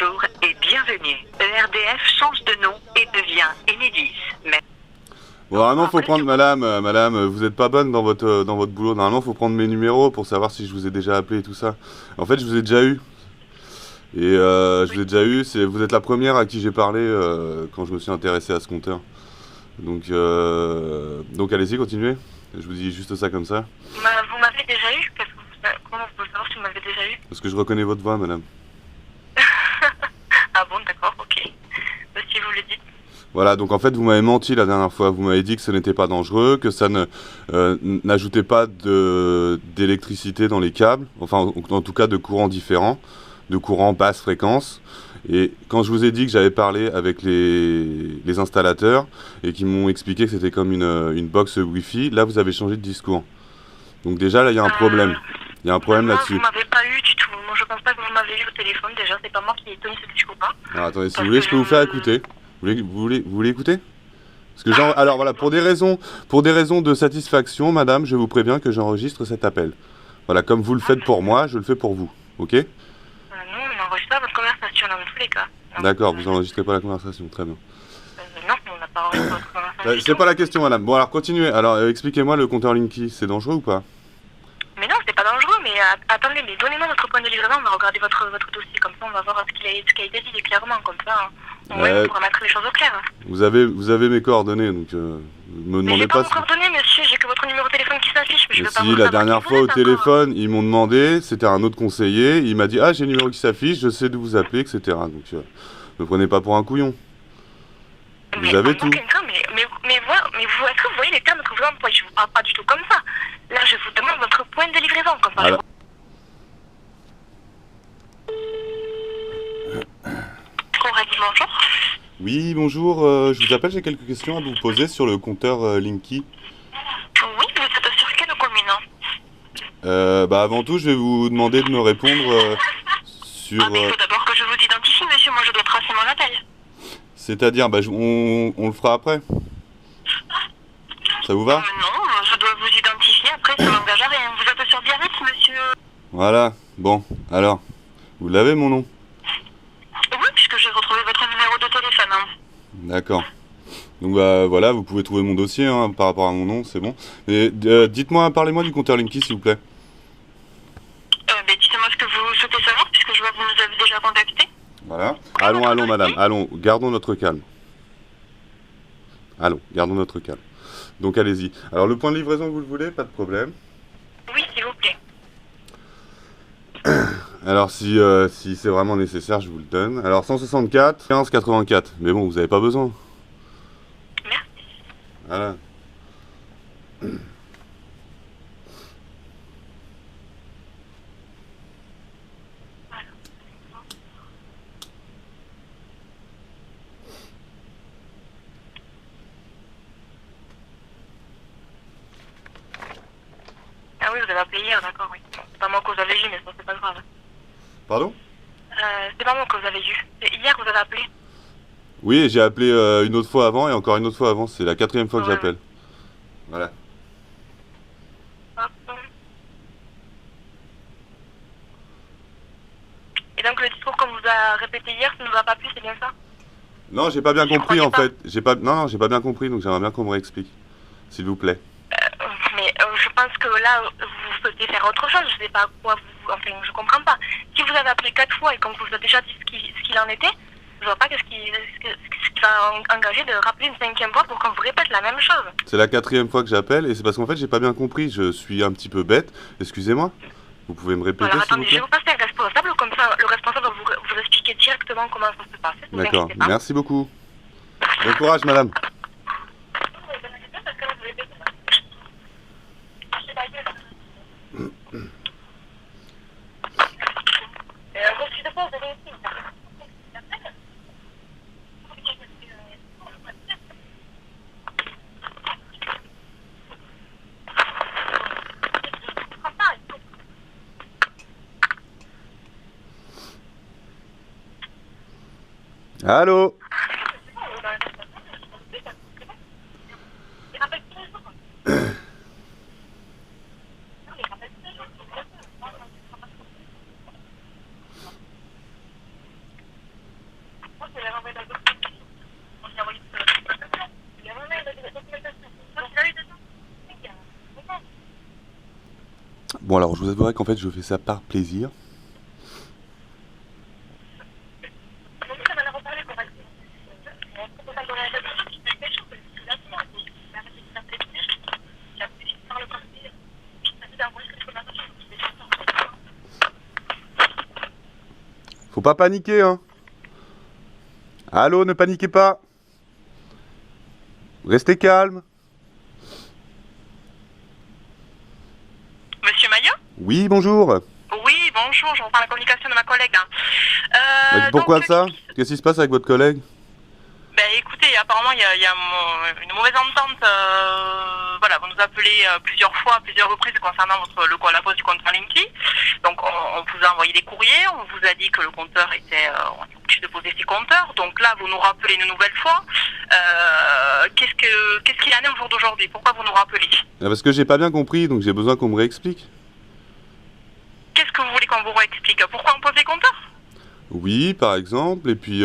Bonjour et bienvenue. ERDF change de nom et devient Enedis. Mais... Bon, normalement, faut prendre, madame, vous êtes pas bonne dans votre boulot. Normalement, faut prendre mes numéros pour savoir si je vous ai déjà appelé et tout ça. En fait, je vous ai déjà eu. Et je vous ai déjà eu, vous êtes la première à qui j'ai parlé quand je me suis intéressé à ce compteur. Donc allez-y, continuez. Je vous dis juste ça comme ça. Vous m'avez déjà eu? Comment vous pouvez savoir si vous m'avez déjà eu? Parce que je reconnais votre voix, madame. Ah bon, d'accord, ok. Si vous le dites. Voilà, donc en fait, vous m'avez menti la dernière fois. Vous m'avez dit que ce n'était pas dangereux, que ça n'ajoutait pas d'électricité dans les câbles, enfin, en tout cas, de courants différents, de courants basse fréquence. Et quand je vous ai dit que j'avais parlé avec les installateurs et qu'ils m'ont expliqué que c'était comme une box Wi-Fi, là, vous avez changé de discours. Donc déjà, là, il y a un problème. Il y a un problème là-dessus. Vous m'avez pas eu du tout. Moi, je pense pas que vous m'avez eu au téléphone. Déjà, c'est pas moi qui ai tenu ce discours-là. Alors, attendez, si vous voulez, je peux vous faire écouter. Vous voulez écouter? Parce que alors voilà, pour des raisons de satisfaction, madame, je vous préviens que j'enregistre cet appel. Voilà, comme vous le faites pour moi, je le fais pour vous, ok? Non, on n'enregistre pas votre conversation dans tous les cas. D'accord, vous n'enregistrez pas la conversation, très bien. Non, on n'a pas enregistré votre conversation. C'est pas la question, madame. Bon, alors continuez. Alors, expliquez-moi le compteur Linky, c'est dangereux ou pas? Mais non, c'est pas dangereux, mais attendez, mais donnez-moi votre point de livraison, on va regarder votre dossier, comme ça on va voir ce qui a été dit clairement, comme ça on pourra mettre les choses au clair. Vous avez mes coordonnées, donc me demandez pas si... J'ai pas vos coordonnées, monsieur, j'ai que votre numéro de téléphone qui s'affiche, mais je veux pas vous la dernière fois au téléphone, ils m'ont demandé, c'était un autre conseiller, il m'a dit « Ah, j'ai le numéro qui s'affiche, je sais d'où vous appelez, etc. » Donc, me prenez pas pour un couillon. Vous avez tout. Mais vous, est-ce que vous voyez les termes que vous employez? Je vous parle pas du tout comme ça. Là, je vous demande votre point de livraison, comme ça. Alors... On a dit bonjour. Oui, bonjour, je vous appelle, j'ai quelques questions à vous poser sur le compteur Linky. Oui, vous êtes sur quelle commune? Avant tout, je vais vous demander de me répondre sur... Ah, mais il faut d'abord que je vous identifie, monsieur, moi je dois tracer mon appel. C'est-à-dire, on le fera après. Ça vous va? Non, je dois vous identifier, après ça n'engage à rien. Vous êtes sur Biarritz, monsieur? Voilà, bon, alors, vous l'avez mon nom? Oui, puisque j'ai retrouvé votre numéro de téléphone. Hein. D'accord. Donc voilà, vous pouvez trouver mon dossier hein, par rapport à mon nom, c'est bon. Et parlez-moi du compteur Linky s'il vous plaît. Dites-moi ce que vous souhaitez savoir, puisque je vois que vous nous avez déjà contacté. Voilà. Allons, madame, allons, gardons notre calme. Allons, gardons notre calme. Donc allez-y. Alors le point de livraison, vous le voulez? Pas de problème. Oui, s'il vous plaît. Alors si c'est vraiment nécessaire, je vous le donne. Alors 164, 15, 84. Mais bon, vous n'avez pas besoin. Merci. Voilà. Ah oui, vous avez appelé hier, d'accord, oui. C'est pas moi que vous avez eu, mais ça, c'est pas grave. Pardon? C'est pas moi que vous avez eu. Hier, vous avez appelé. Oui, j'ai appelé une autre fois avant et encore une autre fois avant. C'est la 4e fois que j'appelle. Voilà. Hop. Et donc le discours qu'on vous a répété hier, ça ne nous a pas plu, c'est bien ça? Non, j'ai pas bien compris en fait. J'ai pas bien compris, donc j'aimerais bien qu'on me réexplique. S'il vous plaît. Je pense que là, vous souhaitez faire autre chose. Je sais pas quoi vous... Enfin, je comprends pas. Si vous avez appelé 4 fois et qu'on vous a déjà dit ce qu'il en était, je vois pas ce qui va engager de rappeler une 5e fois pour qu'on vous répète la même chose. C'est la 4e fois que j'appelle et c'est parce qu'en fait, j'ai pas bien compris. Je suis un petit peu bête. Excusez-moi. Vous pouvez me répéter Alors, s'il vous attendez, plaît? je vais vous passer un responsable, comme ça le responsable va vous expliquer directement comment ça se passe. D'accord, merci beaucoup. Bon courage madame. Allô? Bon alors je vous avouerai qu'en fait je fais ça par plaisir. Faut pas paniquer, hein. Allô, ne paniquez pas. Restez calme. Monsieur Maillot? Oui, bonjour. Oui, bonjour, je reprends la communication de ma collègue. Pourquoi donc, ça? Qu'est-ce qui se passe avec votre collègue? Ben écoutez, apparemment il y a une mauvaise entente. Voilà, vous nous appelez plusieurs fois, à plusieurs reprises concernant la pose du compteur Linky. Donc on vous a envoyé des courriers, on vous a dit que le compteur était, on est obligé de poser ses compteurs. Donc là vous nous rappelez une nouvelle fois. Qu'est-ce qu'il en est au jour d'aujourd'hui? Pourquoi vous nous rappelez? Parce que j'ai pas bien compris, donc j'ai besoin qu'on me réexplique. Qu'est-ce que vous voulez qu'on vous réexplique? Pourquoi on pose les compteurs? Oui, par exemple, et puis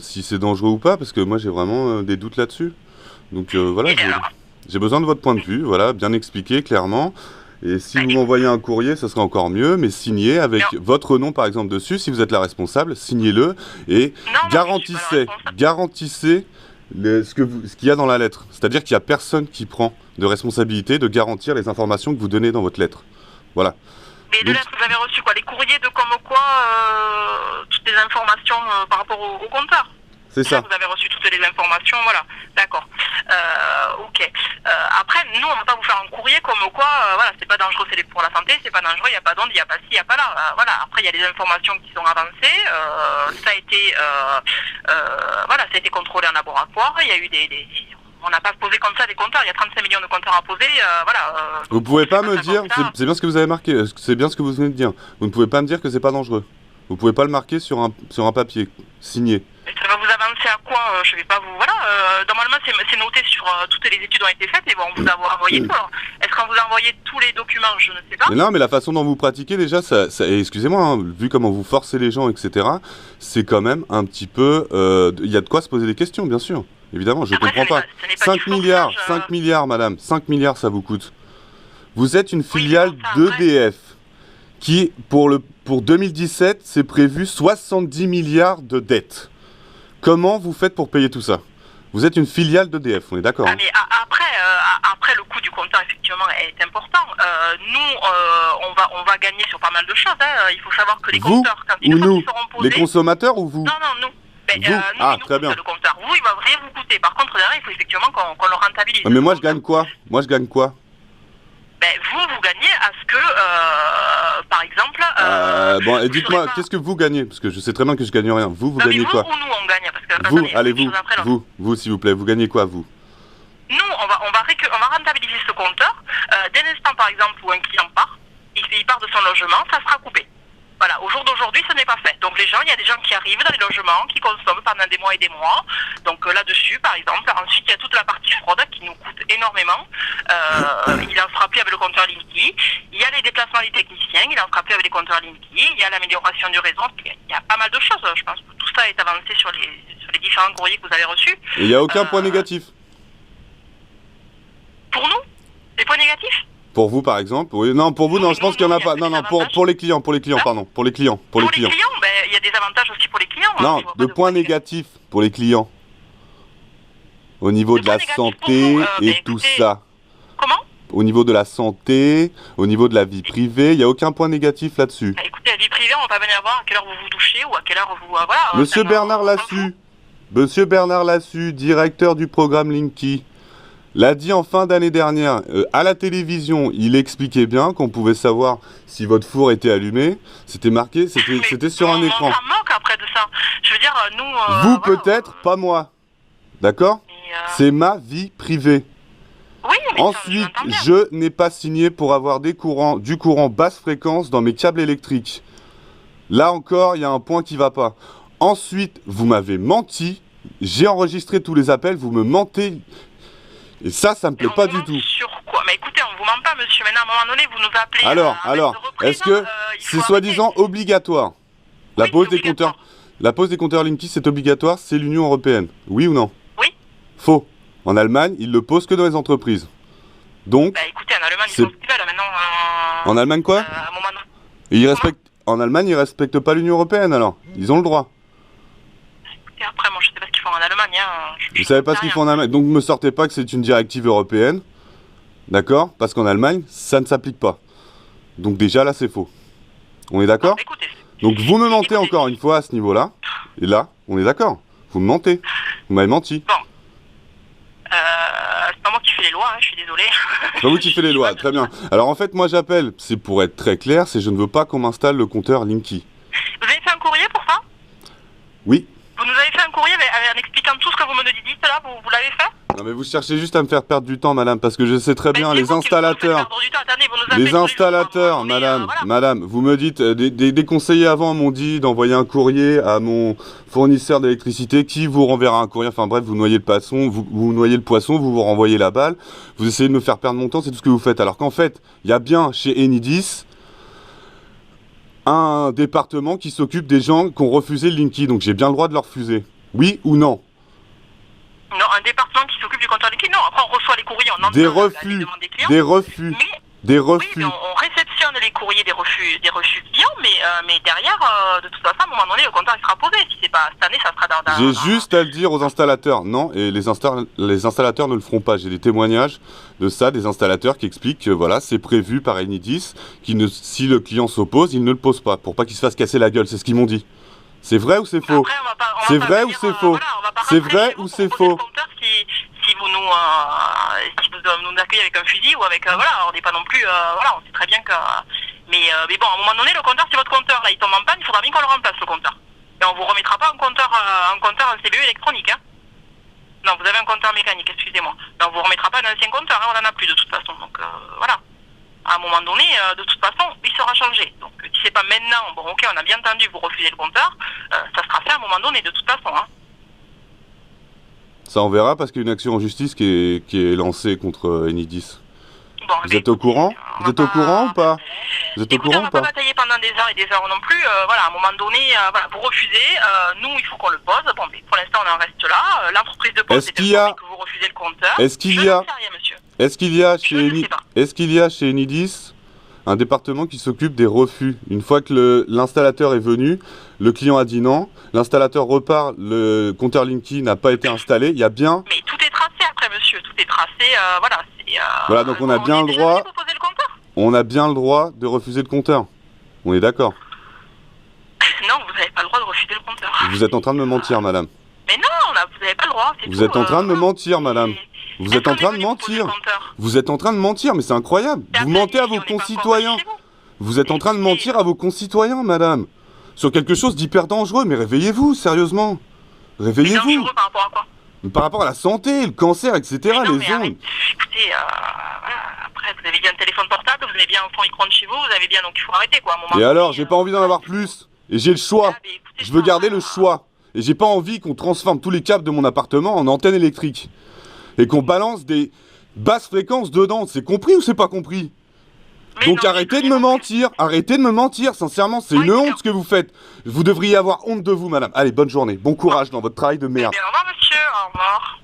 si c'est dangereux ou pas, parce que moi j'ai vraiment des doutes là-dessus. Donc voilà, j'ai besoin de votre point de vue, voilà, bien expliqué, clairement. Et si vous m'envoyez un courrier, ça serait encore mieux, mais signez avec votre nom par exemple dessus, si vous êtes la responsable, signez-le et garantissez ce qu'il y a dans la lettre. C'est-à-dire qu'il n'y a personne qui prend de responsabilité de garantir les informations que vous donnez dans votre lettre. Voilà. Mais de lettres, vous avez reçu quoi? Les courriers de comme quoi toutes les informations par rapport au compteur? C'est ça. Vous avez reçu toutes les informations, voilà. D'accord. Ok. Après, nous, on ne va pas vous faire un courrier comme quoi, voilà, c'est pas dangereux, c'est pour la santé, c'est pas dangereux, il n'y a pas d'onde, il n'y a pas ci, il n'y a pas là. Voilà. Après, il y a des informations qui sont avancées. Ça a été, voilà, ça a été contrôlé en laboratoire. Il y a eu on n'a pas posé comme ça des compteurs, il y a 35 millions de compteurs à poser, voilà. Vous pouvez pas me dire, c'est bien ce que vous avez marqué, c'est bien ce que vous venez de dire. Vous ne pouvez pas me dire que c'est pas dangereux. Vous pouvez pas le marquer sur un papier signé. Et ça va vous avancer à quoi? Je vais pas vous... Voilà, normalement c'est noté sur toutes les études ont été faites et bon, on vous a envoyé tout. Est-ce qu'on vous a envoyé tous les documents? Je ne sais pas. Mais non, mais la façon dont vous pratiquez déjà, excusez-moi, hein, vu comment vous forcez les gens, etc., c'est quand même un petit peu... Il y a de quoi se poser des questions, bien sûr. Évidemment, je ne comprends pas. 5 milliards, 5 milliards, madame, 5 milliards ça vous coûte. Vous êtes une filiale d'EDF qui, pour 2017, c'est prévu 70 milliards de dettes. Comment vous faites pour payer tout ça? Vous êtes une filiale d'EDF, on est d'accord? Mais après, le coût du compteur, effectivement, est important. Nous, on va gagner sur pas mal de choses. Hein. Il faut savoir que les compteurs, quand ils seront posés... Les consommateurs ou vous? Non, nous. Vous ah, très bien. Le compteur. Vous, il va rien vous coûter. Par contre, derrière, il faut effectivement qu'on le rentabilise. Mais moi, je gagne quoi? Vous gagnez à ce que, par exemple... bon, et dites-moi, qu'est-ce que vous gagnez? Parce que je sais très bien que je gagne rien. Vous gagnez quoi? Ou nous, on gagne. Parce que, vous, allez-vous, vous, s'il vous plaît, vous gagnez quoi, vous? Nous, on va rentabiliser ce compteur. Dès l'instant, par exemple, où un client part, il part de son logement, ça sera coupé. Voilà, au jour d'aujourd'hui, ce n'est pas fait. Donc il y a des gens qui arrivent dans les logements, qui consomment pendant des mois et des mois. Donc là-dessus, par exemple, ensuite il y a toute la partie fraude qui nous coûte énormément. Il en sera plus avec le compteur Linky. Il y a les déplacements des techniciens, il en sera plus avec les compteurs Linky. Il y a l'amélioration du réseau. Il y a pas mal de choses. Je pense que tout ça est avancé sur les différents courriers que vous avez reçus. Et il n'y a aucun point négatif? Pour nous? Les points négatifs? Pour vous, par exemple? Oui, non, pour vous, non, je pense qu'il n'y en a pas. Non, pour les clients, pardon. Pour les clients. Pour les clients, il y a des avantages aussi pour les clients. Non, de points négatifs pour les clients. Au niveau de la santé et tout ça. Comment? Au niveau de la santé, au niveau de la vie privée, il n'y a aucun point négatif là-dessus. Écoutez, la vie privée, on va pas venir voir à quelle heure vous vous douchez ou à quelle heure vous... voilà. Monsieur Bernard Lassus, directeur du programme Linky, l'a dit en fin d'année dernière, à la télévision, il expliquait bien qu'on pouvait savoir si votre four était allumé. C'était marqué, c'était sur un écran. On s'en moque après de ça. Je veux dire, nous... vous peut-être, pas moi. D'accord? C'est ma vie privée. Oui, mais ensuite, je n'ai pas signé pour avoir du courant basse fréquence dans mes câbles électriques. Là encore, il y a un point qui ne va pas. Ensuite, vous m'avez menti. J'ai enregistré tous les appels, vous me mentez. Et ça me plaît pas du tout. Sur quoi? Mais écoutez, on vous ment pas, monsieur. Maintenant, à un moment donné, vous nous appelez... Alors, est-ce que c'est soi-disant obligatoire? La pose des compteurs. La pose des compteurs Linky, c'est obligatoire, c'est l'Union Européenne. Oui ou non? Oui. Faux. En Allemagne, ils le posent que dans les entreprises. Donc... Bah écoutez, en Allemagne, ils font ce qu'ils veulent, maintenant... En Allemagne quoi? à un moment donné. Et ils respectent... En Allemagne, ils respectent pas l'Union Européenne, alors? Ils ont le droit. Et après, moi, je sais pas ce qu'ils font en Allemagne, hein. Vous savez pas ce qu'ils font en Allemagne? Donc me sortez pas que c'est une directive européenne. D'accord? Parce qu'en Allemagne, ça ne s'applique pas. Donc déjà, là, c'est faux. On est d'accord? Écoutez. Donc vous me mentez encore une fois à ce niveau-là. Et là, on est d'accord. Vous me mentez. Vous m'avez menti. Bon. C'est pas moi qui fais les lois, hein, je suis désolé. C'est pas vous qui faites les lois, très bien. Alors en fait, moi j'appelle, c'est pour être très clair, c'est je ne veux pas qu'on m'installe le compteur Linky. Vous avez fait un courrier pour ça? Oui. Vous nous avez fait un courrier en expliquant tout ce que vous me dites là, vous l'avez fait? Non mais vous cherchez juste à me faire perdre du temps, madame, parce que je sais très bien, les installateurs... Les installateurs, madame, vous me dites, des conseillers avant m'ont dit d'envoyer un courrier à mon fournisseur d'électricité qui vous renverra un courrier, enfin bref, vous noyez le poisson, vous noyez le poisson, vous renvoyez la balle, vous essayez de me faire perdre mon temps, c'est tout ce que vous faites. Alors qu'en fait, il y a bien chez Enidis un département qui s'occupe des gens qui ont refusé le Linky, donc j'ai bien le droit de leur refuser. Oui ou non? Non, un département qui s'occupe du compteur Linky, non, après on reçoit les courriers, on entend des les refus, demandes des clients. des refus, mais, des refus. Oui, mais on réceptionne les courriers des refus clients, mais derrière, de toute façon, à un moment donné, le compteur il sera posé. Si c'est pas cette année, ça sera dans... J'ai juste à le dire aux installateurs. Non, et les installateurs ne le feront pas. J'ai des témoignages de ça, des installateurs qui expliquent que voilà, c'est prévu par Enidis, si le client s'oppose, il ne le pose pas, pour pas qu'il se fasse casser la gueule. C'est ce qu'ils m'ont dit. C'est vrai ou c'est faux? C'est vrai ou c'est faux? C'est vrai ou c'est faux? Si vous nous accueillez avec un fusil ou avec voilà, on n'est pas non plus voilà, on sait très bien que mais bon, à un moment donné, le compteur, c'est votre compteur là, il tombe en panne, il faudra bien qu'on le remplace le compteur. Et on vous remettra pas un compteur en CBE électronique, hein. Non, vous avez un compteur mécanique, excusez-moi. Non, on vous remettra pas un ancien compteur, hein, on en a plus de toute façon. Donc voilà. À un moment donné, de toute façon, il sera changé. Donc si c'est pas maintenant, bon ok, on a bien entendu, vous refusez le compteur, ça sera fait à un moment donné, de toute façon, hein. Ça on verra parce qu'il y a une action en justice qui est lancée contre Enidis. Bon, vous êtes au courant? Vous êtes au courant ou pas? Vous êtes au courant ou pas? On va pas batailler pendant des heures et des heures non plus. Voilà, à un moment donné, voilà, vous refusez. Nous, il faut qu'on le pose. Bon, mais pour l'instant, on en reste là. L'entreprise de poste est informée que vous refusez le compteur. Est-ce qu'il y a chez Enidis un département qui s'occupe des refus? Une fois que l'installateur est venu, le client a dit non, l'installateur repart, le compteur Linky n'a pas été installé, il y a bien... Mais tout est tracé après, monsieur, tout est tracé, voilà. Voilà, donc on a bien le droit... On a bien le droit de refuser le compteur. On est d'accord? Non, vous n'avez pas le droit de refuser le compteur. Vous êtes en train de me mentir, madame. Mais non, là, vous n'avez pas le droit, c'est tout. Vous êtes en train de me mentir, madame. Vous êtes en train de mentir. Vous êtes en train de mentir, mais c'est incroyable. Vous mentez à vos concitoyens. Vous êtes en train de mentir à vos concitoyens, madame. Sur quelque chose d'hyper dangereux, mais réveillez-vous, sérieusement. Réveillez-vous. Dangereux par rapport à quoi? Par rapport à la santé, le cancer, etc., les ondes. Écoutez, voilà, après, vous avez bien un téléphone portable, vous avez bien un fond écran de chez vous, vous avez bien, donc il faut arrêter, quoi. À un moment et alors, j'ai pas envie d'en avoir plus. Et j'ai le choix. Je veux garder le choix. Et j'ai pas envie qu'on transforme tous les câbles de mon appartement en antenne électrique. Et qu'on balance des basses fréquences dedans. C'est compris ou c'est pas compris? Donc arrêtez de me mentir, arrêtez de me mentir, sincèrement, c'est une honte ce que vous faites. Vous devriez avoir honte de vous, madame. Allez, bonne journée, bon courage dans votre travail de merde. Au revoir, monsieur, au revoir.